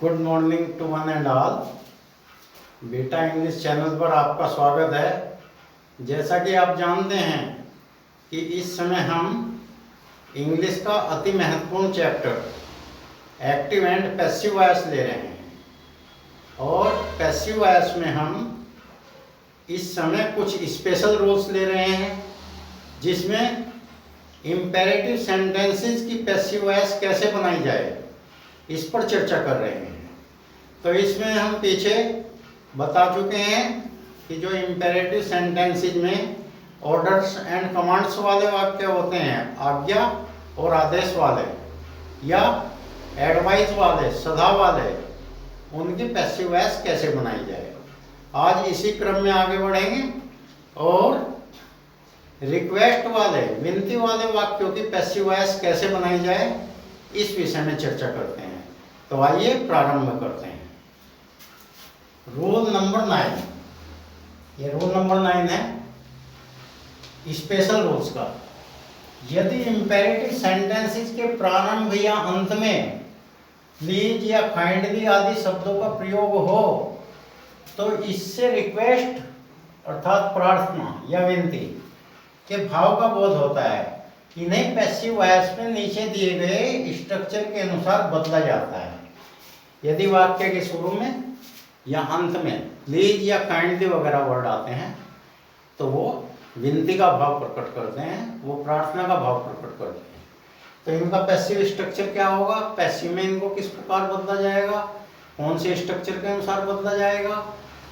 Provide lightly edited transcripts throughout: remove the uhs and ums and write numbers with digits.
Good morning to one and all. बेटा English channel पर आपका स्वागत है। जैसा कि आप जानते हैं कि इस समय हम इंग्लिश का अति महत्वपूर्ण chapter active and passive voice ले रहे हैं और पैसिव वॉइस में हम इस समय कुछ स्पेशल रूल्स ले रहे हैं जिसमें इम्पेरेटिव सेंटेंसेस की पैसिव वॉइस कैसे बनाई जाए इस पर चर्चा कर रहे हैं। तो इसमें हम पीछे बता चुके हैं कि जो इम्पेरेटिव सेंटेंसेस में ऑर्डर्स एंड कमांड्स वाले वाक्य होते हैं, आज्ञा और आदेश वाले या एडवाइस वाले, सलाह वाले, उनकी पैसिव वॉइस कैसे बनाई जाए। आज इसी क्रम में आगे बढ़ेंगे और रिक्वेस्ट वाले, विनती वाले वाक्यों की पैसिव वॉइस कैसे बनाई जाए इस विषय में चर्चा करते हैं। तो आइए प्रारंभ करते हैं। रूल नंबर 9, ये रूल नंबर 9 है स्पेशल रूल्स का। यदि इम्पेरेटिव सेंटेंसेस के प्रारंभ या अंत में प्लीज या काइंडली आदि शब्दों का प्रयोग हो तो इससे रिक्वेस्ट अर्थात प्रार्थना या विनती के भाव का बोध होता है। इन्हें पैसिव वॉइस में नीचे दिए गए स्ट्रक्चर के अनुसार बदला जाता है। यदि वाक्य के शुरू में या अंत में प्लीज या काइंडली वगैरह वर्ड आते हैं तो वो विनती का भाव प्रकट करते हैं, वो प्रार्थना का भाव प्रकट करते हैं। तो इनका पैसिव स्ट्रक्चर क्या होगा, पैसिव में इनको किस प्रकार बदला जाएगा, कौन से स्ट्रक्चर के अनुसार बदला जाएगा,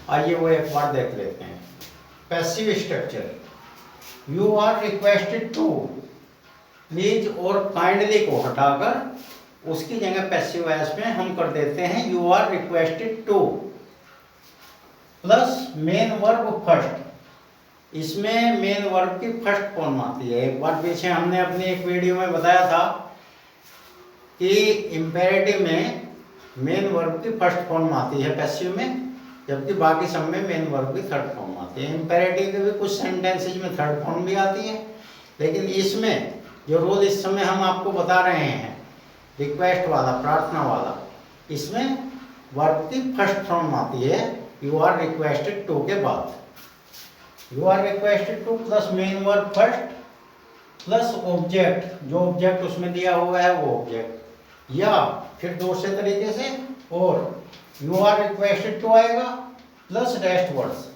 आइए वो एक बार देख लेते हैं। Passive structure, you are requested to, please और काइंडली को हटाकर उसकी जगह पैसिव वॉइस में हम कर देते हैं you are requested to plus main verb first. इसमें मेन वर्ब की फर्स्ट फॉर्म आती है। एक बार पीछे हमने अपनी एक वीडियो में बताया था कि इम्पेरेटिव में मेन वर्ब की फर्स्ट फॉर्म आती है पैसिव में, जबकि बाकी सब में मेन वर्ब की थर्ड फॉर्म आती है। इम्पेरेटिव के भी कुछ सेंटेंसेज में थर्ड फॉर्म भी आती है, लेकिन इसमें जो रूल इस समय हम आपको बता रहे हैं रिक्वेस्ट वाला, प्रार्थना वाला, इसमें वर्ब की फर्स्ट फॉर्म आती है यू आर रिक्वेस्टेड टू के बाद। You are requested to plus main verb first plus object, जो ऑब्जेक्ट उसमें दिया हुआ है वो ऑब्जेक्ट, या फिर दूसरे तरीके से और यू आर रिक्वेस्टेड टू आएगा प्लस रेस्ट वर्ड्स।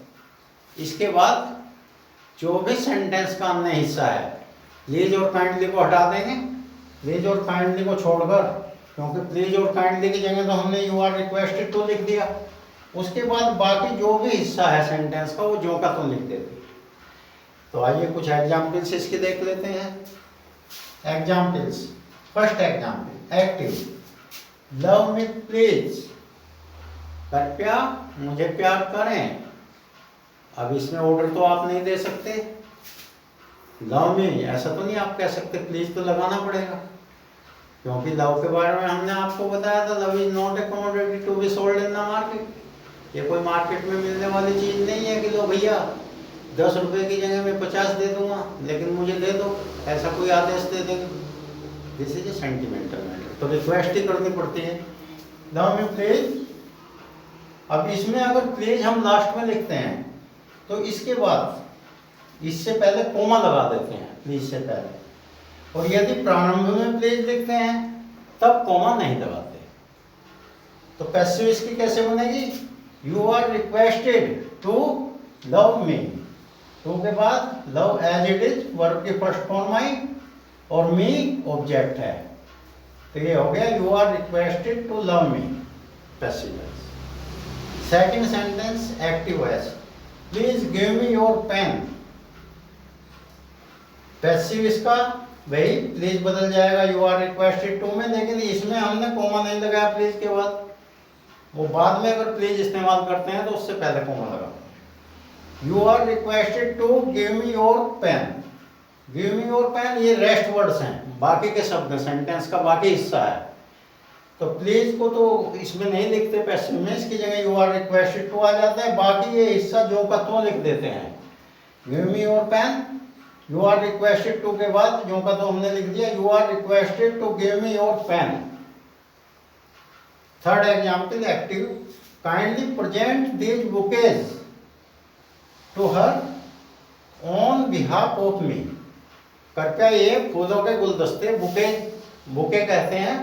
इसके बाद जो भी सेंटेंस का अन्य हिस्सा है प्लीज और काइंडली को हटा देंगे, प्लीज और काइंडली को छोड़कर, क्योंकि प्लीज और काइंडली की जगह तो हमने यू आर रिक्वेस्टेड टू लिख दिया। उसके बाद बाकी जो भी हिस्सा है सेंटेंस का वो जो का तो लिख देते। तो आइए कुछ एग्जाम्पल्स इसके देख लेते हैं। Examples, first example active, love me please, कृपया मुझे प्यार करें। अब इसमें ऑर्डर तो आप नहीं दे सकते, लव मी ऐसा तो नहीं आप कह सकते, प्लीज तो लगाना पड़ेगा, क्योंकि लव के बारे में हमने आपको बताया था love is not a commodity to be sold in the market. ये कोई मार्केट में मिलने वाली चीज़ नहीं है कि लो भैया 10 रुपये की जगह मैं 50 दे दूंगा लेकिन मुझे दे दो, ऐसा कोई आदेश दे देंगे। This is a sentimental matter. तो रिक्वेस्ट ही करनी पड़ती है, लव मी प्लीज। अब इसमें अगर प्लीज हम लास्ट में लिखते हैं तो इसके बाद इससे पहले कोमा लगा देते हैं प्लीज से पहले, और यदि प्रारंभ में प्लीज लिखते हैं तब कोमा नहीं लगाते। तो पैसिव इसकी कैसे बनेगी, you are requested to love me, to के बाद love as it is verb की फर्स्ट फॉर्म आई और मी ऑब्जेक्ट है, तो ये हो गया you are requested to love me passive. Second sentence active voice, please give me your pen. Passive इसका वही प्लीज बदल जाएगा यू आर रिक्वेस्टेड टू में, लेकिन इसमें हमने कोमा नहीं लगाया प्लीज के बाद। वो बाद में अगर प्लीज इस्तेमाल करते हैं तो उससे पहले कोमा लगाते हैं। You are requested to give me your pen, give me your pen ये रेस्ट वर्ड्स हैं, बाकी के शब्द सेंटेंस का बाकी हिस्सा है। तो प्लीज को तो इसमें नहीं लिखते पैसिव में, इसकी जगह यू आर रिक्वेस्टेड टू आ जाता है, बाकी ये हिस्सा जो का तो लिख देते हैं। Give me your pen, you are requested to के बाद जो का तो हमने लिख दिया you are requested to give me your pen. Third example active, kindly present these bouquets to her on behalf of me. कृपया ये फूलों के गुलदस्ते, बुके बुके कहते हैं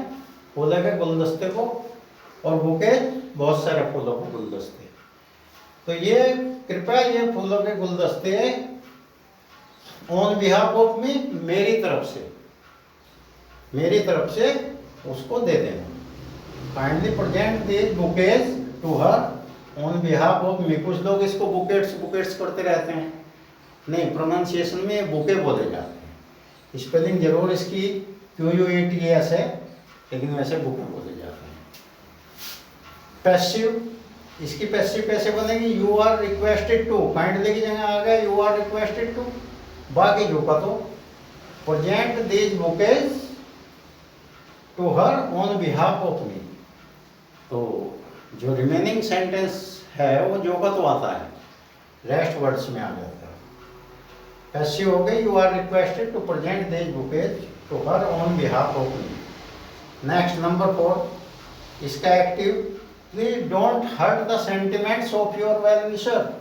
फूलों के गुलदस्ते को, और बुके बहुत सारे फूलों के गुलदस्ते। तो ये कृपया ये फूलों के गुलदस्ते ऑन बिहाफ ऑफ मी, मेरी तरफ से उसको दे देना। Kindly present these bouquets to her on behalf of me. कुछ लोग इसको बुकेट्स करते रहते हैं, नहीं, प्रोनाउंसिएशन में बुके बोले जाते हैं। स्पेलिंग जरूर इसकी QUATES है, लेकिन वैसे बुके बोले जाते हैं। पैसिव, इसकी पैसिव कैसे बनेगी? You are requested to, kindly की जगह आ गया यू आर रिक्वेस्टेड टू। बाकी जो का तो present these bouquets to her on behalf of me. तो जो रिमेनिंग सेंटेंस है वो जो का तो आता है, रेस्ट वर्ड्स में आ जाता है। पैसिव हो गई, you are requested to present these bouquets to her on behalf of me. Next number 4, इसका active, please don't hurt the sentiments of your well wisher.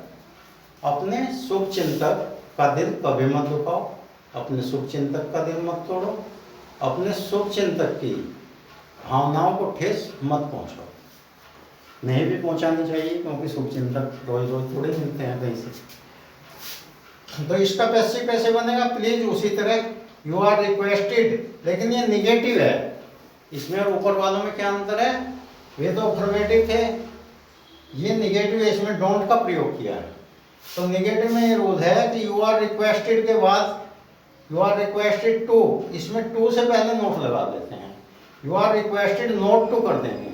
अपने शुभ चिंतक का दिल कभी मत दुखाओ, अपने शुभ चिंतक का दिल मत तोड़ो, अपने शुभ चिंतक की भावनाओं को ठेस मत पहुंचाओ। नहीं भी पहुंचानी चाहिए, क्योंकि शुभ चिंतक रोज रोज थोड़े मिलते हैं कहीं से। तो इसका पैसिव कैसे बनेगा? प्लीज उसी तरह यू आर रिक्वेस्टेड, लेकिन ये निगेटिव है, इसमें और ऊपर वालों में क्या अंतर है? वे तो अफर्मेटिव थे, ये निगेटिव है, इसमें डोंट का प्रयोग किया है। तो निगेटिव में ये रूल है कि यू आर रिक्वेस्टेड के बाद यू आर रिक्वेस्टेड टू, इसमें टू से पहले नोट लगा देते हैं। You are requested not to कर देंगे,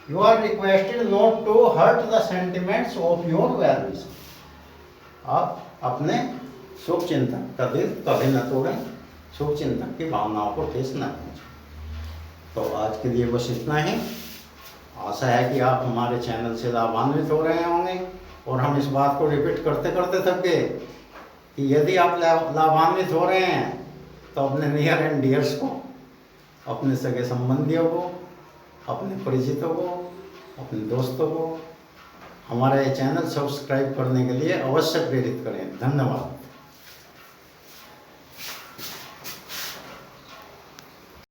you are requested not to hurt the sentiments of your well wisher. आप अपने शुभ चिंतक का दिल कभी न तोड़ें, शुभ चिंतक की भावनाओं को ठेस न पहुंचाएं। तो आज के लिए बस इतना ही। आशा है कि आप हमारे चैनल से लाभान्वित हो रहे होंगे, और हम इस बात को रिपीट करते करते थक गए कि यदि आप लाभान्वित हो रहे हैं तो अपने नियर एंड डियर्स को, अपने सगे संबंधियों को, अपने परिचितों को, अपने दोस्तों को हमारा ये चैनल सब्सक्राइब करने के लिए अवश्य प्रेरित करें। धन्यवाद।